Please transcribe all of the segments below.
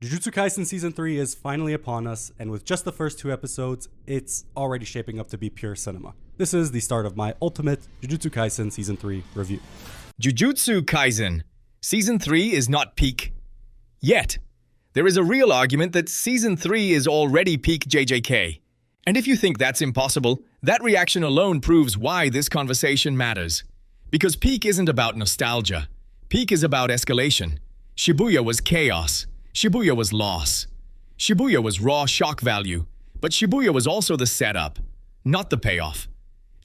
Jujutsu Kaisen Season 3 is finally upon us, and with just the first 2 episodes, it's already shaping up to be pure cinema. This is the start of my ultimate Jujutsu Kaisen Season 3 review. Jujutsu Kaisen Season 3 is not peak yet. There is a real argument that Season 3 is already peak JJK. And if you think that's impossible, that reaction alone proves why this conversation matters. Because peak isn't about nostalgia. Peak is about escalation. Shibuya was chaos. Shibuya was loss. Shibuya was raw shock value. But Shibuya was also the setup, not the payoff.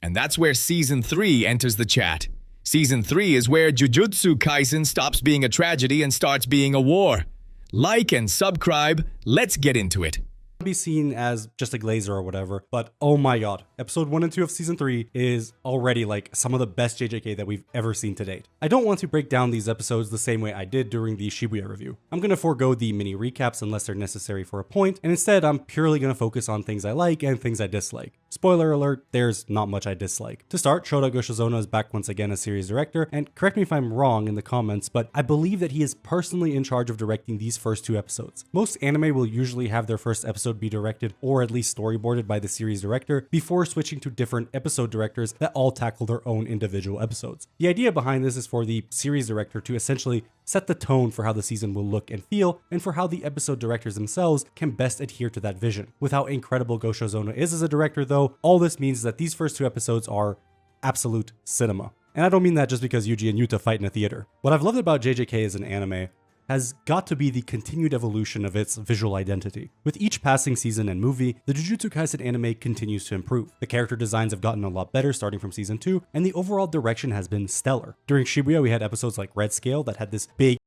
And that's where Season 3 enters the chat. Season 3 is where Jujutsu Kaisen stops being a tragedy and starts being a war. Like and subscribe, let's get into it. Be seen as just a glazer or whatever, but oh my god, episode 1 and 2 of season 3 is already like some of the best JJK that we've ever seen to date. I don't want to break down these episodes the same way I did during the Shibuya review. I'm going to forego the mini recaps unless they're necessary for a point, and instead I'm purely going to focus on things I like and things I dislike. Spoiler alert, there's not much I dislike. To start, Shota Goshizono is back once again as series director, and correct me if I'm wrong in the comments, but I believe that he is personally in charge of directing these first 2 episodes. Most anime will usually have their first episode be directed or at least storyboarded by the series director before switching to different episode directors that all tackle their own individual episodes. The idea behind this is for the series director to essentially set the tone for how the season will look and feel, and for how the episode directors themselves can best adhere to that vision. With how incredible Goshizono is as a director though, all this means that these first 2 episodes are absolute cinema. And I don't mean that just because Yuji and Yuta fight in a theater. What I've loved about JJK as an anime has got to be the continued evolution of its visual identity. With each passing season and movie, the Jujutsu Kaisen anime continues to improve. The character designs have gotten a lot better starting from season 2, and the overall direction has been stellar. During Shibuya, we had episodes like Red Scale that had this big.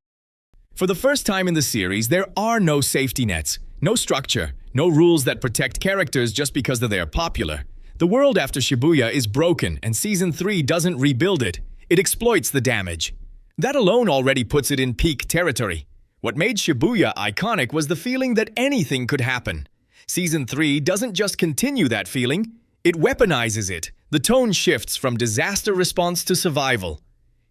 For the first time in the series, there are no safety nets, no structure, no rules that protect characters just because they're popular. The world after Shibuya is broken, and Season 3 doesn't rebuild it. It exploits the damage. That alone already puts it in peak territory. What made Shibuya iconic was the feeling that anything could happen. Season 3 doesn't just continue that feeling, it weaponizes it. The tone shifts from disaster response to survival.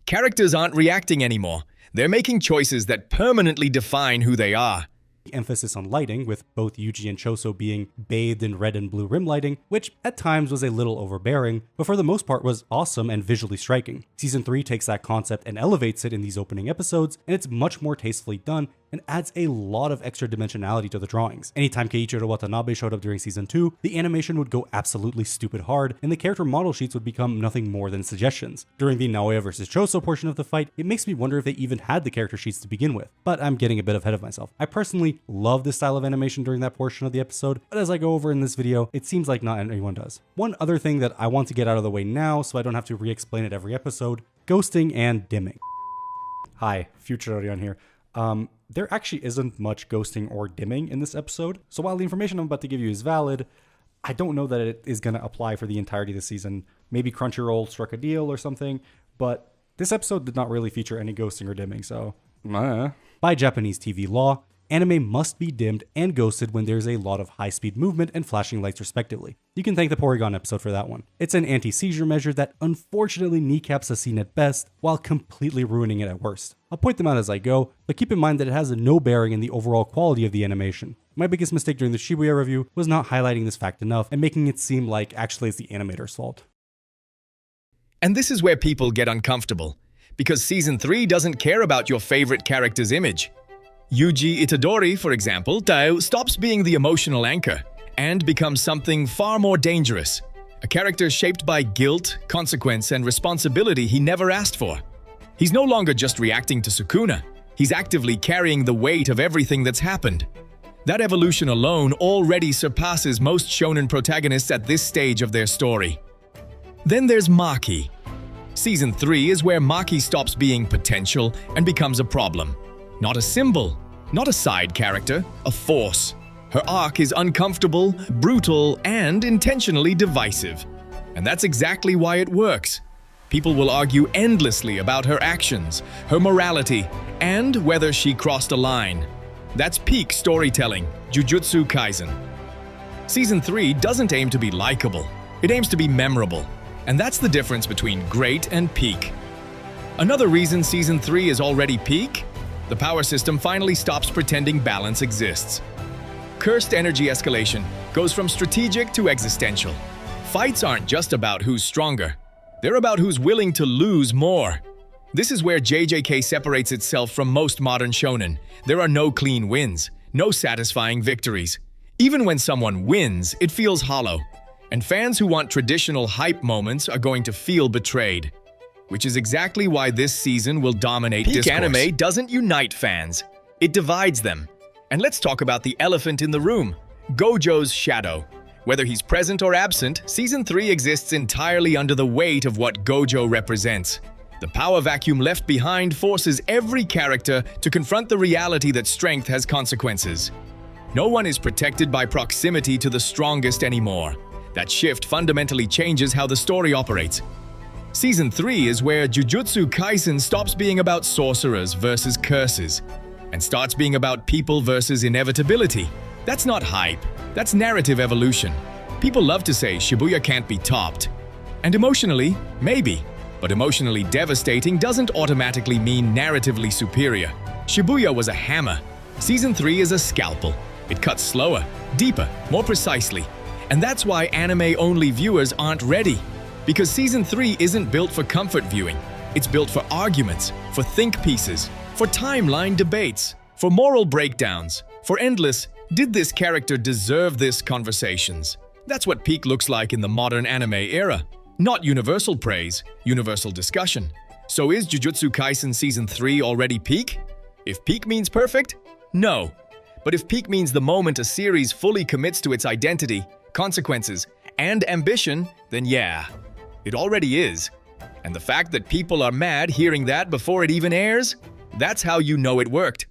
Characters aren't reacting anymore. They're making choices that permanently define who they are. Emphasis on lighting, with both Yuji and Choso being bathed in red and blue rim lighting, which at times was a little overbearing, but for the most part was awesome and visually striking. Season 3 takes that concept and elevates it in these opening episodes, and it's much more tastefully done and adds a lot of extra dimensionality to the drawings. Anytime Keiichiro Watanabe showed up during season 2, the animation would go absolutely stupid hard, and the character model sheets would become nothing more than suggestions. During the Naoya vs. Choso portion of the fight, it makes me wonder if they even had the character sheets to begin with, but I'm getting a bit ahead of myself. I personally love this style of animation during that portion of the episode, but as I go over in this video, it seems like not anyone does. One other thing that I want to get out of the way now so I don't have to re-explain it every episode: ghosting and dimming. Hi, Future Orion here. There actually isn't much ghosting or dimming in this episode, so while the information I'm about to give you is valid, I don't know that it is going to apply for the entirety of the season. Maybe Crunchyroll struck a deal or something, but this episode did not really feature any ghosting or dimming, so By Japanese TV law, anime must be dimmed and ghosted when there's a lot of high-speed movement and flashing lights respectively. You can thank the Porygon episode for that one. It's an anti-seizure measure that unfortunately kneecaps a scene at best, while completely ruining it at worst. I'll point them out as I go, but keep in mind that it has no bearing in the overall quality of the animation. My biggest mistake during the Shibuya review was not highlighting this fact enough and making it seem like actually it's the animator's fault. And this is where people get uncomfortable, because Season 3 doesn't care about your favorite character's image. Yuji Itadori, for example, Tao stops being the emotional anchor and becomes something far more dangerous. A character shaped by guilt, consequence, and responsibility he never asked for. He's no longer just reacting to Sukuna. He's actively carrying the weight of everything that's happened. That evolution alone already surpasses most shonen protagonists at this stage of their story. Then there's Maki. Season 3 is where Maki stops being potential and becomes a problem. Not a symbol, not a side character, a force. Her arc is uncomfortable, brutal, and intentionally divisive. And that's exactly why it works. People will argue endlessly about her actions, her morality, and whether she crossed a line. That's peak storytelling, Jujutsu Kaisen. Season 3 doesn't aim to be likable, it aims to be memorable. And that's the difference between great and peak. Another reason Season 3 is already peak? The power system finally stops pretending balance exists. Cursed energy escalation goes from strategic to existential. Fights aren't just about who's stronger. They're about who's willing to lose more. This is where JJK separates itself from most modern shonen. There are no clean wins, no satisfying victories. Even when someone wins, it feels hollow. And fans who want traditional hype moments are going to feel betrayed. Which is exactly why this season will dominate discourse. Peak anime doesn't unite fans. It divides them. And let's talk about the elephant in the room, Gojo's shadow. Whether he's present or absent, Season 3 exists entirely under the weight of what Gojo represents. The power vacuum left behind forces every character to confront the reality that strength has consequences. No one is protected by proximity to the strongest anymore. That shift fundamentally changes how the story operates. Season 3 is where Jujutsu Kaisen stops being about sorcerers versus curses and starts being about people versus inevitability. That's not hype, that's narrative evolution. People love to say Shibuya can't be topped. And emotionally, maybe. But emotionally devastating doesn't automatically mean narratively superior. Shibuya was a hammer. Season 3 is a scalpel. It cuts slower, deeper, more precisely. And that's why anime-only viewers aren't ready. Because Season 3 isn't built for comfort viewing. It's built for arguments, for think pieces, for timeline debates, for moral breakdowns, for endless, did this character deserve this conversations. That's what peak looks like in the modern anime era. Not universal praise, universal discussion. So is Jujutsu Kaisen Season 3 already peak? If peak means perfect? No. But if peak means the moment a series fully commits to its identity, consequences, and ambition, then yeah. It already is. And the fact that people are mad hearing that before it even airs, that's how you know it worked.